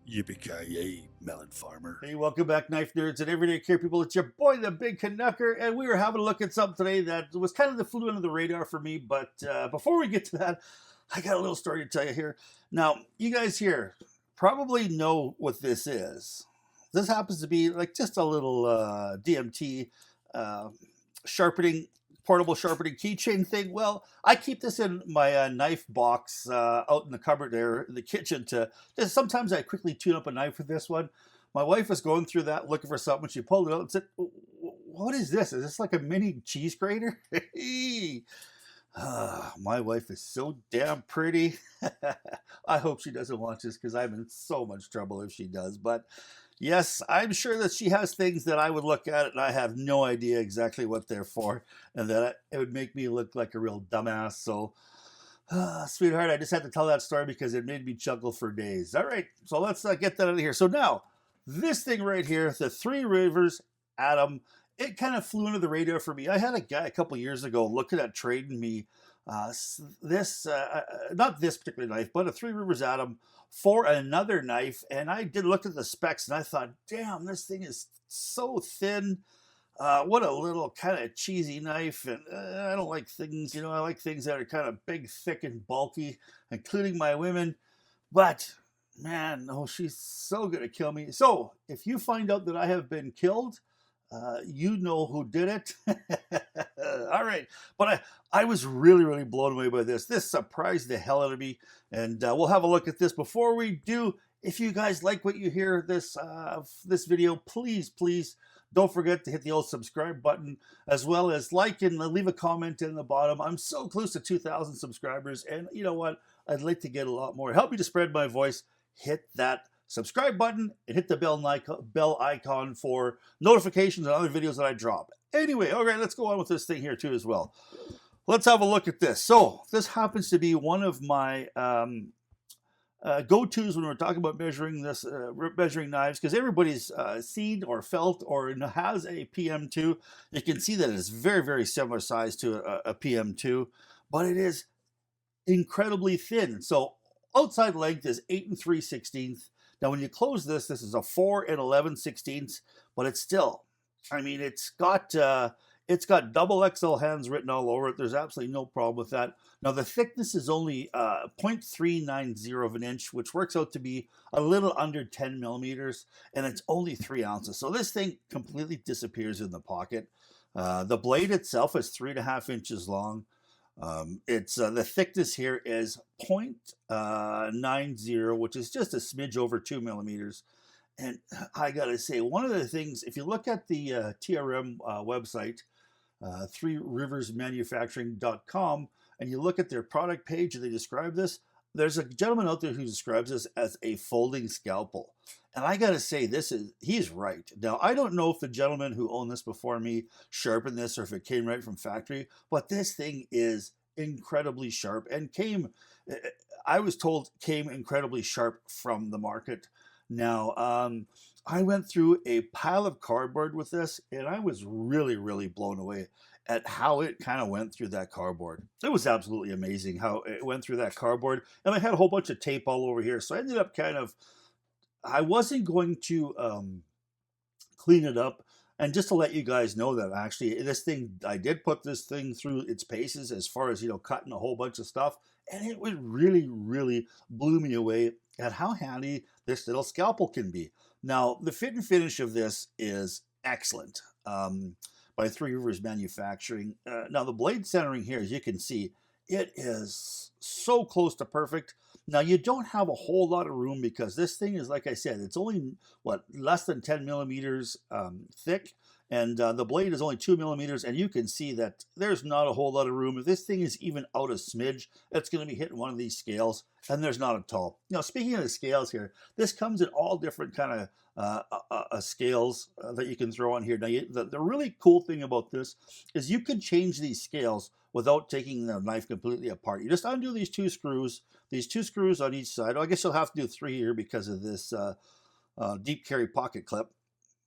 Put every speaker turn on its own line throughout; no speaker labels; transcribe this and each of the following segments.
Yippee-ki-yay, melon farmer.
Hey, welcome back, knife nerds and everyday care people. It's your boy, the Big Canucker, and we were having a look at something today that was kind of the flew under the radar for me. But before we get to that, I got a little story to tell you here. Now, you guys here probably know what this is. This happens to be like just a little DMT uh, sharpening, portable sharpening keychain thing. Well, I keep this in my knife box out in the cupboard there in the kitchen to just sometimes I quickly tune up a knife with this one. My wife was going through that looking for something. She pulled it out and said, "What is this? Is this like a mini cheese grater?" My wife is so damn pretty. I hope she doesn't watch this because I'm in so much trouble if she does. But yes, I'm sure that she has things that I would look at and I have no idea exactly what they're for, and that it would make me look like a real dumbass. So, sweetheart, I just had to tell that story because it made me chuckle for days. All right, so let's get that out of here. So now, this thing right here, the Three Rivers Atom, it kind of flew under the radar for me. I had a guy a couple years ago looking at trading me not this particular knife, but a Three Rivers Atom for another knife. And I did look at the specs and I thought, damn, this thing is so thin. What a little kind of cheesy knife. And I don't like things, I like things that are kind of big, thick, and bulky, including my women. But man, no, she's so going to kill me. So if you find out that I have been killed, you know who did it. All right. But I was really, really blown away by this. This surprised the hell out of me. And we'll have a look at this. Before we do, if you guys like what you hear this video, please, please don't forget to hit the old subscribe button, as well as like and leave a comment in the bottom. I'm so close to 2,000 subscribers. And you know what? I'd like to get a lot more. Help me to spread my voice. Hit that subscribe button and hit the bell icon for notifications and other videos that I drop. Anyway, all right, let's go on with this thing here too as well. Let's have a look at this. So this happens to be one of my go-tos when we're talking about measuring knives, because everybody's seen or felt or has a PM2. You can see that it's very, very similar size to a PM2, but it is incredibly thin. So outside length is 8 3/16. Now, when you close this, this is a 4 11/16, but it's still, I mean, it's got double XL hands written all over it. There's absolutely no problem with that. Now, the thickness is only 0.390 of an inch, which works out to be a little under 10 millimeters, and it's only 3 ounces. So this thing completely disappears in the pocket. The blade itself is 3.5 inches long. It's the thickness here is 0.90, which is just a smidge over 2 millimeters. And I gotta say, one of the things, if you look at the TRM website, threeriversmanufacturing.com, and you look at their product page and they describe this, there's a gentleman out there who describes this as a folding scalpel. And I gotta say, he's right. Now, I don't know if the gentleman who owned this before me sharpened this or if it came right from factory, but this thing is incredibly sharp and I was told, came incredibly sharp from the market. Now, I went through a pile of cardboard with this, and I was really, really blown away at how it kind of went through that cardboard. It was absolutely amazing how it went through that cardboard. And I had a whole bunch of tape all over here. So I ended up I wasn't going to clean it up. And just to let you guys know that actually I did put this thing through its paces as far as, cutting a whole bunch of stuff. And it would really, really blew me away at how handy this little scalpel can be. Now, the fit and finish of this is excellent by Three Rivers Manufacturing. Now, the blade centering here, as you can see, it is so close to perfect. Now, you don't have a whole lot of room because this thing is, like I said, it's only, less than 10 millimeters thick. And the blade is only 2 millimeters, and you can see that there's not a whole lot of room. If this thing is even out a smidge, it's going to be hitting one of these scales, and there's not at all. Now, speaking of the scales here, this comes in all different kind of scales that you can throw on here. Now, the really cool thing about this is you can change these scales without taking the knife completely apart. You just undo these two screws on each side. I guess you'll have to do 3 here because of this deep carry pocket clip.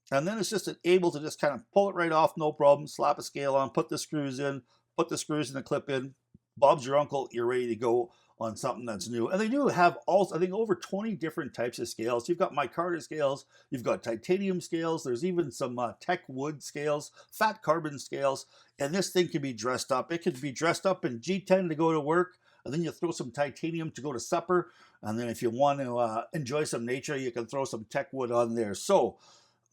And then it's just able to just kind of pull it right off, no problem, slap a scale on, put the screws in the clip in. Bob's your uncle, you're ready to go. on something that's new. And they do have also, I think, over 20 different types of scales. You've got micarta scales, you've got titanium scales, there's even some tech wood scales, fat carbon scales, and this thing can be dressed up. It could be dressed up in G10 to go to work, and then you throw some titanium to go to supper, and then if you want to enjoy some nature, you can throw some tech wood on there. So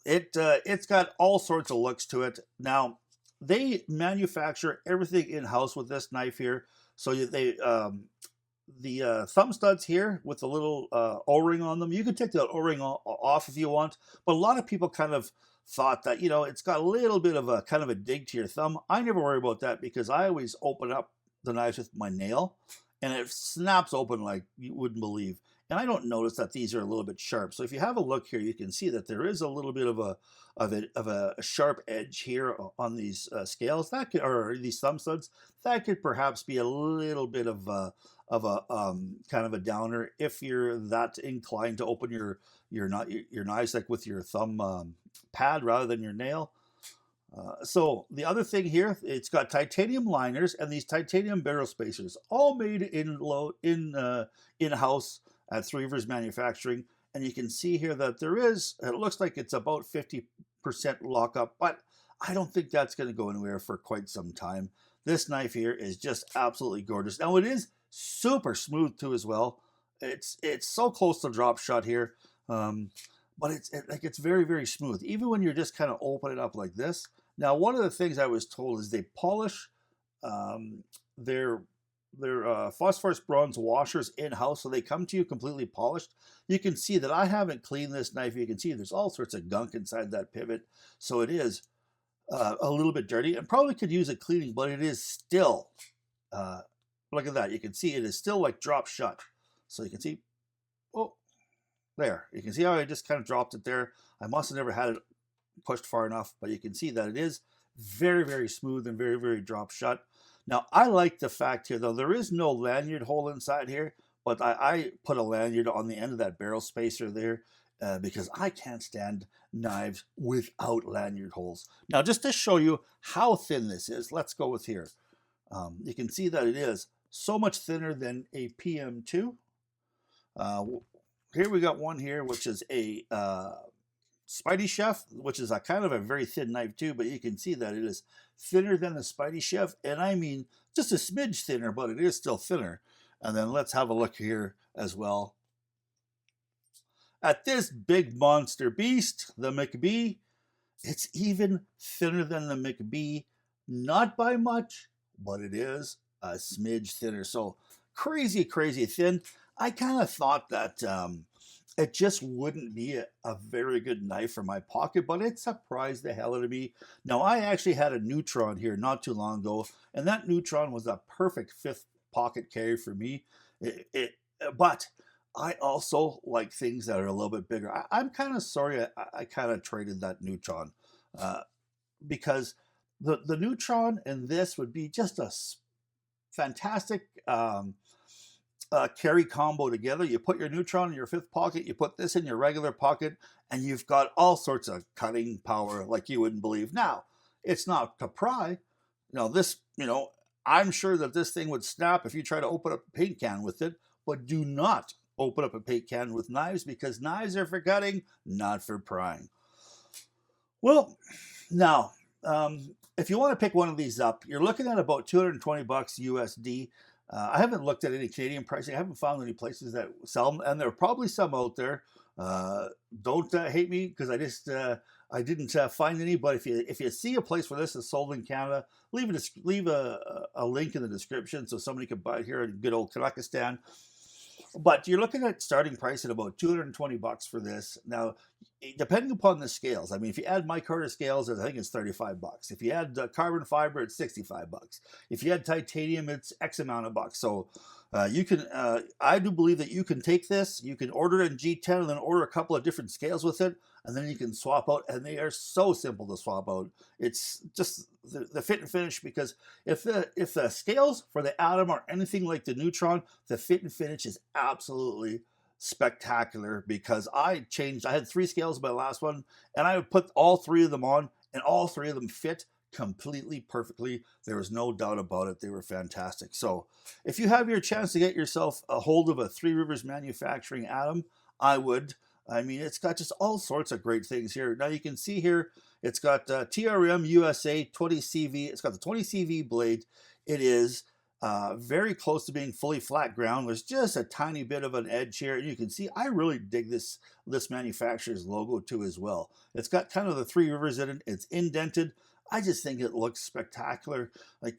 it's got all sorts of looks to it. Now, they manufacture everything in-house with this knife here. So the thumb studs here with the little O-ring on them, you can take the O-ring off if you want, but a lot of people kind of thought that, you know, it's got a little bit of a kind of a dig to your thumb. I never worry about that because I always open up the knives with my nail and it snaps open like you wouldn't believe. And I don't notice that these are a little bit sharp. So if you have a look here, you can see that there is a little bit of a sharp edge here on these scales that could, or these thumb studs, that could perhaps be a little bit of a kind of a downer if you're that inclined to open your knives like with your thumb pad rather than your nail. So the other thing here, it's got titanium liners and these titanium barrel spacers, all made in-house at Three Rivers Manufacturing. And you can see here that there is, it looks like it's about 50% lockup, but I don't think that's going to go anywhere for quite some time. This knife here is just absolutely gorgeous. Now it is super smooth too as well. It's so close to drop shot here, but it's very, very smooth, even when you're just kind of open it up like this. Now, one of the things I was told is they polish their phosphorus bronze washers in-house, so they come to you completely polished. You can see that I haven't cleaned this knife. You can see there's all sorts of gunk inside that pivot, so it is a little bit dirty and probably could use a cleaning, but it is still, look at that. You can see it is still like drop shut. So you can see, oh, there. You can see how I just kind of dropped it there. I must have never had it pushed far enough, but you can see that it is very, very smooth and very, very drop shut. Now, I like the fact here, though, there is no lanyard hole inside here, but I put a lanyard on the end of that barrel spacer there because I can't stand knives without lanyard holes. Now, just to show you how thin this is, let's go with here. You can see that it is so much thinner than a PM2. Here we got one here, which is a Spidey Chef, which is a kind of a very thin knife too, but you can see that it is thinner than the Spidey Chef, and I mean just a smidge thinner, but it is still thinner. And then let's have a look here as well at this big monster beast, the McBee. It's even thinner than the McBee, not by much, but it is a smidge thinner. So crazy, crazy thin. I kind of thought that it just wouldn't be a very good knife for my pocket, but it surprised the hell out of me. Now, I actually had a Neutron here not too long ago, and that Neutron was a perfect fifth pocket carry for me. But I also like things that are a little bit bigger. I'm kind of sorry I kind of traded that Neutron because the Neutron and this would be just a fantastic carry combo together. You put your Neutron in your fifth pocket, you put this in your regular pocket, and you've got all sorts of cutting power like you wouldn't believe. Now, it's not to pry. This, I'm sure that this thing would snap if you try to open up a paint can with it, but do not open up a paint can with knives because knives are for cutting, not for prying. Well, now, if you want to pick one of these up, you're looking at about $220 USD. I haven't looked at any Canadian pricing. I haven't found any places that sell them, and there are probably some out there. Don't hate me because I didn't find any. But if you see a place where this is sold in Canada, leave a link in the description so somebody can buy it here in good old Kazakhstan. But you're looking at starting price at about $220 for this. Now, depending upon the scales, I mean, if you add micarta scales, I think it's $35. If you add carbon fiber, it's $65. If you add titanium, it's X amount of bucks. So you can, I do believe that you can take this, you can order it in G10 and then order a couple of different scales with it, and then you can swap out, and they are so simple to swap out. It's just the fit and finish, because if the scales for the Atom are anything like the Neutron, the fit and finish is absolutely spectacular, because I had 3 scales in my last one, and I would put all 3 of them on, and all 3 of them fit completely perfectly. There was no doubt about it. They were fantastic. So if you have your chance to get yourself a hold of a Three Rivers Manufacturing Atom, I would. I mean, it's got just all sorts of great things here. Now you can see here, it's got TRM USA 20CV. It's got the 20CV blade. It is very close to being fully flat ground. There's just a tiny bit of an edge here. And you can see, I really dig this manufacturer's logo too as well. It's got kind of the Three Rivers in it. It's indented. I just think it looks spectacular. Like,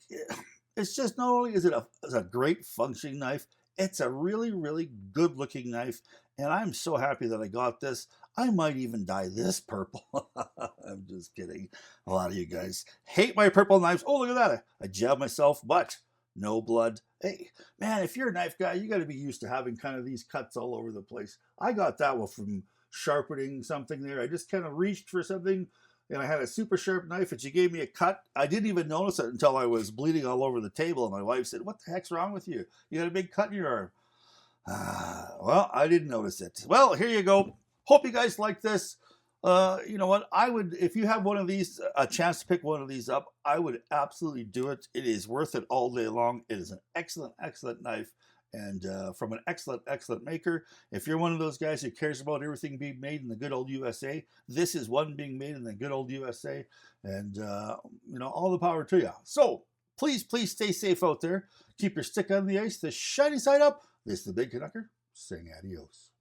it's just, not only is it a great functioning knife, it's a really, really good looking knife. And I'm so happy that I got this. I might even dye this purple. I'm just kidding. A lot of you guys hate my purple knives. Oh, look at that. I jabbed myself, but no blood. Hey, man, if you're a knife guy, you got to be used to having kind of these cuts all over the place. I got that one from sharpening something there. I just kind of reached for something, and I had a super sharp knife, and she gave me a cut. I didn't even notice it until I was bleeding all over the table, and my wife said, "What the heck's wrong with you? You got a big cut in your arm." Well, I didn't notice it. Well, here you go. Hope you guys like this. You know what? I would, if you have one of these, a chance to pick one of these up, I would absolutely do it. It is worth it all day long. It is an excellent, excellent knife, and from an excellent, excellent maker. If you're one of those guys who cares about everything being made in the good old USA, this is one being made in the good old USA, and you know, all the power to you. So please, please stay safe out there. Keep your stick on the ice, the shiny side up. This is the Big Canucker saying adios.